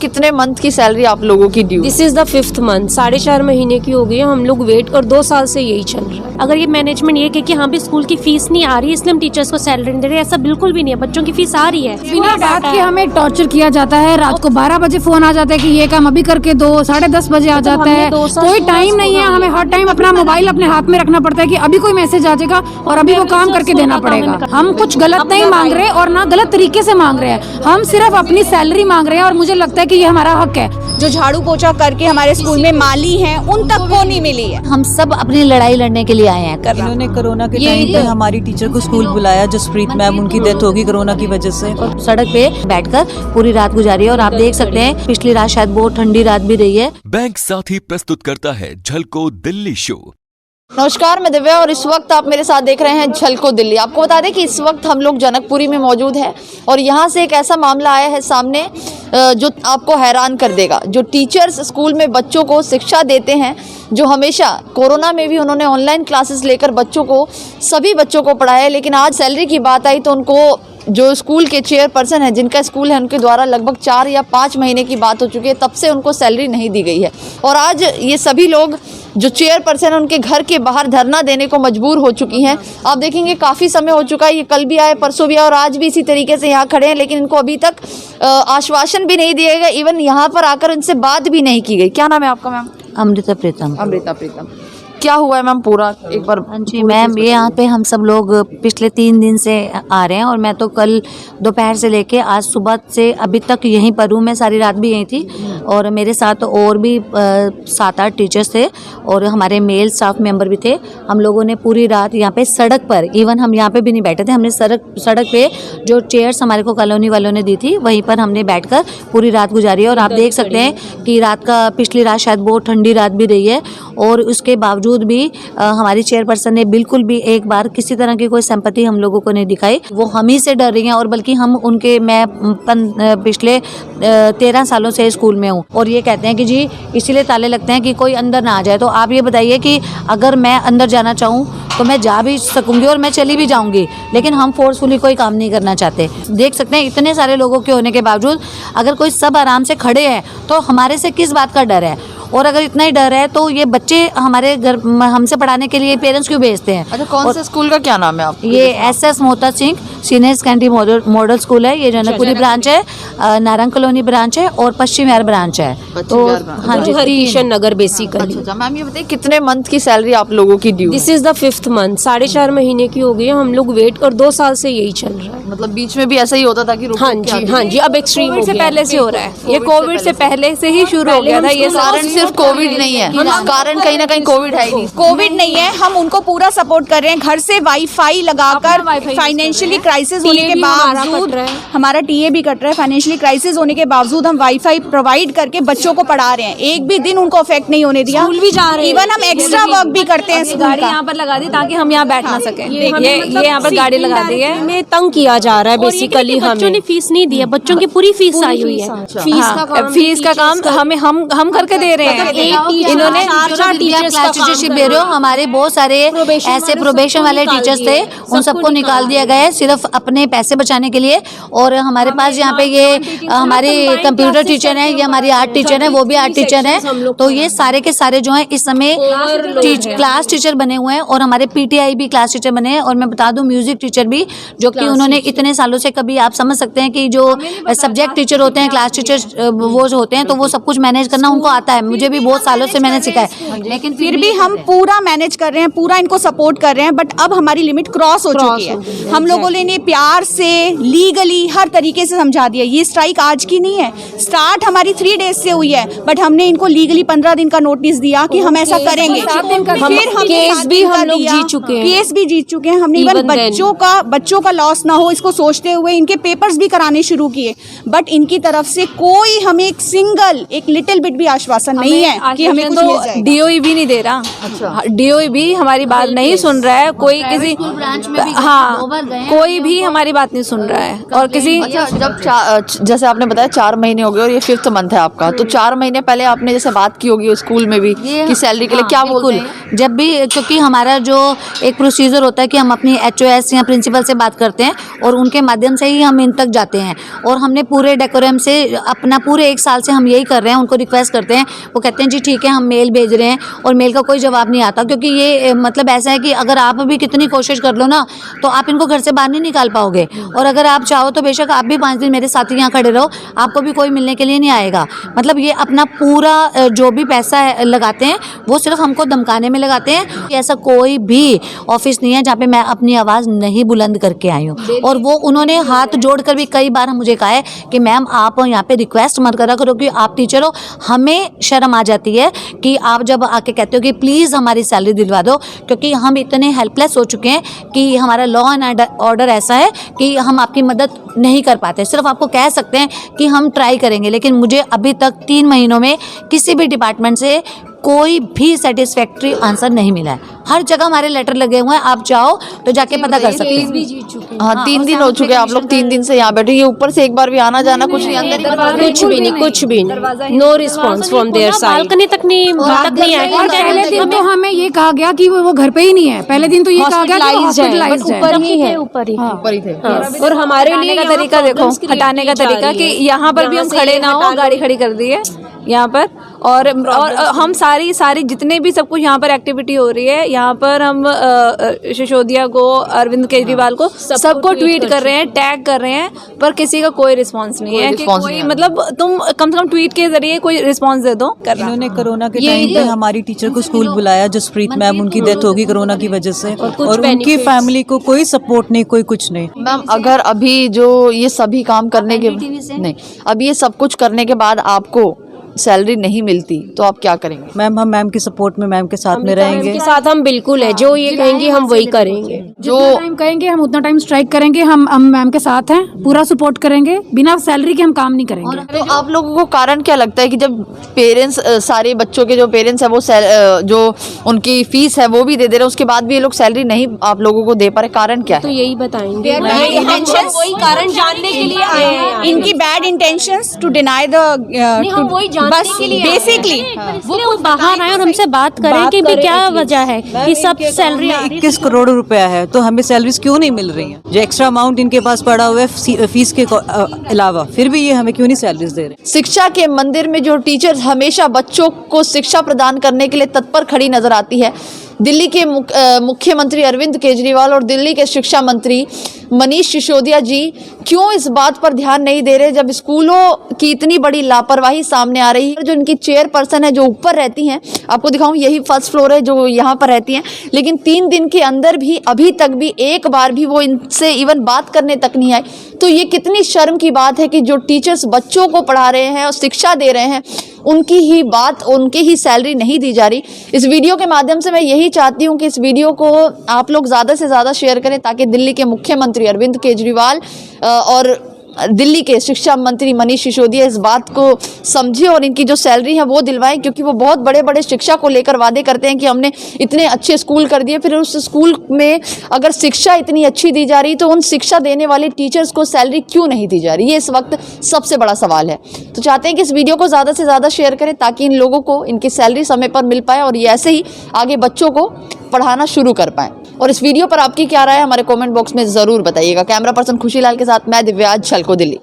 कितने मंथ की सैलरी आप लोगों की due? This is the 5th month, 4.5 महीने की हो गई है। हम लोग वेट और 2 साल से यही चल रहा है। अगर ये मैनेजमेंट ये कहे कि हाँ भी स्कूल की फीस नहीं आ रही इसलिए हम टीचर्स को सैलरी नहीं दे रहे, ऐसा बिल्कुल भी नहीं है। बच्चों की फीस आ रही है। बिना बात के हमें टॉर्चर किया जाता है। रात को 12 बजे फोन आ जाता है कि ये काम अभी करके दो, 10:30 बजे आ जाता है। कोई टाइम नहीं है, हमें हर टाइम अपना मोबाइल अपने हाथ में रखना पड़ता है कि अभी कोई मैसेज आ जाएगा और अभी वो काम करके देना पड़ेगा। हम कुछ गलत नहीं मांग रहे और ना गलत तरीके से मांग रहे हैं, हम सिर्फ अपनी सैलरी मांग रहे हैं और मुझे लगता है कि ये हमारा हक है। जो झाड़ू पोछा करके हमारे स्कूल में माली हैं उन तक को नहीं मिली है। हम सब अपनी लड़ाई लड़ने के लिए आए हैं। इन्होंने कोरोना के टाइम पे हमारी टीचर को स्कूल बुलाया, जसप्रीत मैम, उनकी डेथ होगी कोरोना की वजह से। और सड़क पे बैठकर पूरी रात गुजारी है और आप देख सकते हैं पिछली रात शायद बहुत ठंडी रात भी रही है। बैंक साथी प्रस्तुत करता है झलको दिल्ली शो। नमस्कार, मैं दिव्या और इस वक्त आप मेरे साथ देख रहे हैं झलको दिल्ली। आपको बता दें कि इस वक्त हम लोग जनकपुरी में मौजूद हैं और यहाँ से एक ऐसा मामला आया है सामने जो आपको हैरान कर देगा। जो टीचर्स स्कूल में बच्चों को शिक्षा देते हैं, जो हमेशा कोरोना में भी उन्होंने ऑनलाइन क्लासेस लेकर बच्चों को, सभी बच्चों को पढ़ाया, लेकिन आज सैलरी की बात आई तो उनको जो स्कूल के चेयरपर्सन है, जिनका स्कूल है, उनके द्वारा लगभग 4 या 5 महीने की बात हो चुकी है, तब से उनको सैलरी नहीं दी गई है। और आज ये सभी लोग जो चेयरपर्सन है उनके घर के बाहर धरना देने को मजबूर हो चुकी हैं। आप देखेंगे काफ़ी समय हो चुका है, ये कल भी आए, परसों भी आए और आज भी इसी तरीके से यहाँ खड़े हैं, लेकिन इनको अभी तक आश्वासन भी नहीं दिया गया। इवन यहाँ पर आकर इनसे बात भी नहीं की गई। क्या नाम है आपका मैम? अमृता प्रीतम। अमृता प्रीतम। क्या हुआ है मैम पूरा एक बार? जी मैम, ये यहाँ पे हम सब लोग पिछले 3 दिन से आ रहे हैं और मैं तो कल दोपहर से लेके आज सुबह से अभी तक यहीं पर हूँ। मैं सारी रात भी यहीं थी और मेरे साथ और भी 7-8 टीचर्स थे और हमारे मेल स्टाफ मेंबर भी थे। हम लोगों ने पूरी रात यहाँ पे सड़क पर, इवन हम यहाँ पे भी नहीं बैठे थे, हमने सड़क पे जो चेयर्स हमारे को कॉलोनी वालों ने दी थी वहीं पर हमने बैठकर पूरी रात गुजारी है। और आप देख सकते हैं कि पिछली रात शायद बहुत ठंडी रात भी रही है और उसके बावजूद भी हमारी चेयरपर्सन ने बिल्कुल भी एक बार किसी तरह की कोई सिंपैथी हम लोगों को नहीं दिखाई। वो हम ही से डर रही हैं और बल्कि हम उनके, मैं पिछले 13 सालों से स्कूल में हूँ और ये कहते हैं कि जी इसीलिए ताले लगते हैं कि कोई अंदर ना आ जाए। तो आप ये बताइए कि अगर मैं अंदर जाना चाहूँ तो मैं जा भी सकूंगी और मैं चली भी जाऊंगी, लेकिन हम फोर्सफुली कोई काम नहीं करना चाहते। देख सकते हैं इतने सारे लोगों के होने के बावजूद अगर कोई सब आराम से खड़े हैं तो हमारे से किस बात का डर है? और अगर इतना ही डर है तो ये बच्चे हमारे घर हमसे पढ़ाने के लिए पेरेंट्स क्यों भेजते हैं? अच्छा, कौन से स्कूल का क्या नाम है आप? ये SS Mohta Singh senior secondary model school है। ये जनकपुरी ब्रांच है, नारंग कॉलोनी ब्रांच है और पश्चिम विहार ब्रांच है। तो हाँ जी, हरिकिशन नगर बेसिकली। अच्छा मैम, ये बताइए कितने मंथ की सैलरी आप लोगों की due? This is the 5th month, 4.5 महीने की हो गई है। हम लोग वेट और 2 साल से यही चल रहा है। मतलब बीच में भी ऐसा ही होता था कि रुको, हाँ जी, अब एक्सट्रीम कोविड से पहले से हो रहा है। ये कोविड से पहले से ही शुरू हो गया था। ये कारण सिर्फ कोविड नहीं है, कारण कहीं ना कहीं कोविड है ही नहीं। कोविड नहीं है, हम उनको पूरा सपोर्ट कर रहे हैं। घर से वाईफाई लगाकर फाइनेंशियली क्राइसिस होने के बावजूद, हमारा टीए भी कट रहा है। फाइनेंशियली क्राइसिस होने के बावजूद हम वाईफाई प्रोवाइड करके बच्चों को पढ़ा रहे हैं। एक भी दिन उनको अफेक्ट नहीं होने दिया। स्कूल भी जा रहे हैं, इवन हम एक्स्ट्रा वर्क भी करते हैं। गाड़ी यहाँ पर लगा दी ताकि हम यहाँ बैठ ना सके। ये यहाँ पर गाड़ी लगा दी है। हमें तंग किया जा रहा है बेसिकली। बच्चों ने फीस नहीं दी है, बच्चों की पूरी फीस आई हुई है। फीस का काम हमें हम करके दे रहे हैं। इन्होंने क्लास टीचरशिप दे रहे हो। हमारे बहुत सारे ऐसे प्रोबेशन वाले टीचर्स थे, उन सबको निकाल दिया गया है सिर्फ अपने पैसे बचाने के लिए। और हमारे पास यहाँ पे ये हमारी कंप्यूटर टीचर है, ये हमारी आर्ट टीचर है, वो भी आर्ट टीचर है। तो ये सारे के सारे जो है इस समय क्लास टीचर बने हुए हैं और हमारे PTI भी क्लास टीचर बने हैं। और मैं बता दूं म्यूजिक टीचर भी, जो कि उन्होंने इतने सालों से, कभी आप समझ सकते हैं कि जो सब्जेक्ट टीचर होते हैं, क्लास टीचर वो जो होते हैं, तो वो सब कुछ मैनेज करना उनको आता है। मुझे भी बहुत सालों से मैंने सीखा है, लेकिन फिर भी हम पूरा मैनेज कर रहे हैं, पूरा इनको सपोर्ट कर रहे हैं। बट अब हमारी लिमिट क्रॉस हो चुकी है। हम लोगों ने प्यार से, लीगली, हर तरीके से समझा दिया। ये स्ट्राइक आज की नहीं है, स्टार्ट हमारी 3 डेज से हुई है, बट हमने इनको लीगली 15 दिन का नोटिस दिया कि हम ऐसा करेंगे। फिर हम केस भी हम लोग जीत चुके हैं। केस भी जीत चुके हैं हमने। इवन बच्चों का लॉस ना हो इसको सोचते हुए इनके पेपर्स भी कराने शुरू किए, बट इनकी तरफ से कोई हमें एक लिटिल बिट भी आश्वासन नहीं है कि हमें कुछ मिल जाएगा। डीओई भी नहीं दे रहा। अच्छा, डीओई भी हमारी बात नहीं सुन रहा है, कोई किसी हाँ कोई भी हमारी बात नहीं सुन रहा है। और किसी अच्छा, जब जैसे आपने बताया 4 महीने हो गए और ये 5th मंथ है आपका, तो 4 महीने पहले आपने जैसे बात की होगी स्कूल में भी कि सैलरी के लिए क्या बोलते हैं? जब भी, क्योंकि हमारा जो एक प्रोसीजर होता है कि हम अपनी HOS या प्रिंसिपल से बात करते हैं और उनके माध्यम से ही हम इन तक जाते हैं। और हमने पूरे डेकोरम से अपना पूरे 1 साल से हम यही कर रहे हैं, उनको रिक्वेस्ट करते हैं, वो कहते हैं जी ठीक है हम मेल भेज रहे हैं, और मेल का कोई जवाब नहीं आता। क्योंकि ये मतलब ऐसा है कि अगर आप भी कितनी कोशिश कर लो ना, तो आप इनको घर से बाहर नहीं निकाल पाओगे। और अगर आप चाहो तो बेशक आप भी 5 दिन मेरे साथ ही यहाँ खड़े रहो, आपको भी कोई मिलने के लिए नहीं आएगा। मतलब ये अपना पूरा जो भी पैसा लगाते हैं वो सिर्फ हमको धमकाने में लगाते हैं। ऐसा कोई भी ऑफिस नहीं है जहाँ पे मैं अपनी आवाज़ नहीं बुलंद करके आई हूँ। और वो उन्होंने हाथ जोड़कर भी कई बार मुझे कहा है कि मैम आप यहाँ पे रिक्वेस्ट मत करा करो कि आप टीचर हो, हमें शर्म आ जाती है कि आप जब आके कहते हो कि प्लीज़ हमारी सैलरी दिलवा दो, क्योंकि हम इतने हेल्पलेस हो चुके हैं कि हमारा लॉ एंड ऑर्डर ऐसा है कि हम आपकी मदद नहीं कर पाते। सिर्फ आपको कह सकते हैं कि हम ट्राई करेंगे, लेकिन मुझे अभी तक 3 महीनों में किसी भी डिपार्टमेंट से कोई भी सेटिस्फैक्ट्री आंसर नहीं मिला है। हर जगह हमारे लेटर लगे हुए हैं, आप जाओ तो जाके पता कर सकते हैं। हाँ, 3 दिन हो चुके हैं आप लोग 3 दिन से यहाँ बैठे, ये ऊपर से एक बार भी आना जाना कुछ नहीं, अंदर ही कुछ भी नहीं, no response from their side, balcony तक नहीं आए। और पहले दिन तो हमें ये कहा गया कि वो घर पे ही नहीं है। पहले दिन तो ये कहा गया कि हॉस्पिटलाइज्ड है, ऊपर ही है, ऊपर ही थे। और हमारे लिए का तरीका देखो, हटाने का तरीका कि यहाँ पर भी हम खड़े ना हो, गाड़ी खड़ी कर दी है यहाँ पर। और हम सारी जितने भी सब कुछ यहाँ पर एक्टिविटी हो रही है, यहाँ पर हम सिसोदिया को, अरविंद केजरीवाल को, सबको ट्वीट कर रहे हैं, टैग कर रहे हैं, पर किसी का कोई रिस्पांस नहीं है कि कोई मतलब तुम कम से कम ट्वीट के जरिए कोई रिस्पांस दे दो। इन्होंने कोरोना के टाइम पे हमारी टीचर को स्कूल बुलाया, जसप्रीत मैम, उनकी डेथ होगी कोरोना की वजह से, और उनकी फैमिली को कोई सपोर्ट नहीं, कोई कुछ नहीं। मैम अगर अभी जो ये सभी काम करने के नहीं, अभी ये सब कुछ करने के बाद आपको सैलरी नहीं मिलती तो आप क्या करेंगे? मैम हम मैम की सपोर्ट में, मैम के साथ में रहेंगे। के साथ हम बिल्कुल है, जो ये कहेंगे हम वही करेंगे। जो टाइम कहेंगे हम उतना टाइम स्ट्राइक करेंगे। हम मैम के साथ हैं, पूरा सपोर्ट करेंगे, बिना सैलरी के हम काम नहीं करेंगे। तो आप लोगों को कारण क्या लगता है कि जब पेरेंट्स, सारे बच्चों के जो पेरेंट्स है वो जो उनकी फीस है वो भी दे रहे हैं, उसके बाद भी ये लोग सैलरी नहीं आप लोगों को दे पा रहे, कारण क्या तो है? यही बताएंगे, वही कारण जानने के लिए आए हैं। इनकी bad intentions to deny the हम वही जानने के लिए बेसिकली वो बाहर आए और हमसे बात करें कि भी क्या वजह है कि सब सैलरी 21 करोड़ रुपया है, तो हमें सैलरीज क्यों नहीं मिल रही हैं? जो एक्स्ट्रा अमाउंट इनके पास पड़ा हुआ है फीस के अलावा, फिर भी ये हमें क्यों नहीं सैलरीज दे रहे? शिक्षा के मंदिर में जो टीचर हमेशा बच्चों को शिक्षा प्रदान करने के लिए तत्पर खड़ी नजर आती है, दिल्ली के मुख्यमंत्री अरविंद केजरीवाल और दिल्ली के शिक्षा मंत्री मनीष सिसोदिया जी क्यों इस बात पर ध्यान नहीं दे रहे जब स्कूलों की इतनी बड़ी लापरवाही सामने आ रही है? जो इनकी चेयरपर्सन है जो ऊपर रहती हैं, आपको दिखाऊं यही फर्स्ट फ्लोर है जो यहाँ पर रहती हैं, लेकिन 3 दिन के अंदर भी अभी तक भी एक बार भी वो इनसे इवन बात करने तक नहीं आए। तो ये कितनी शर्म की बात है कि जो टीचर्स बच्चों को पढ़ा रहे हैं और शिक्षा दे रहे हैं, उनकी ही बात, उनकी ही सैलरी नहीं दी जा रही। इस वीडियो के माध्यम से मैं यही चाहती हूँ कि इस वीडियो को आप लोग ज़्यादा से ज़्यादा शेयर करें ताकि दिल्ली के मुख्यमंत्री अरविंद केजरीवाल और दिल्ली के शिक्षा मंत्री मनीष सिसोदिया इस बात को समझे और इनकी जो सैलरी है वो दिलवाएं, क्योंकि वो बहुत बड़े बड़े शिक्षा को लेकर वादे करते हैं कि हमने इतने अच्छे स्कूल कर दिए, फिर उस स्कूल में अगर शिक्षा इतनी अच्छी दी जा रही तो उन शिक्षा देने वाले टीचर्स को सैलरी क्यों नहीं दी जा रही? ये इस वक्त सबसे बड़ा सवाल है। तो चाहते हैं कि इस वीडियो को ज़्यादा से ज़्यादा शेयर करें ताकि इन लोगों को इनकी सैलरी समय पर मिल पाए और ये ऐसे ही आगे बच्चों को पढ़ाना शुरू कर पाएं। और इस वीडियो पर आपकी क्या राय है हमारे कमेंट बॉक्स में ज़रूर बताइएगा। कैमरा पर्सन खुशीलाल के साथ मैं दिव्या, झलको दिल्ली।